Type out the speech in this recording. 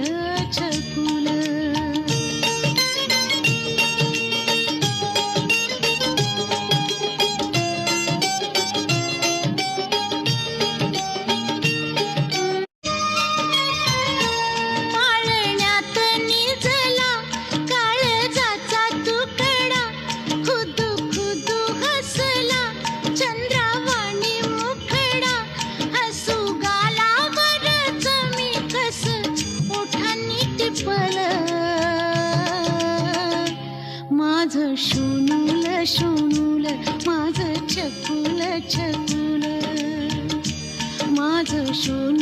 छकुल पाळण्यात निजला काळजाचा तुकडा खुदू खुदू हसला चंद्रावाणी मुखडा हसू गालावरच मी कस ओठांनी टिपल माझं शोनूल शोनूल माझं छकुल छकुल माझं शोनूल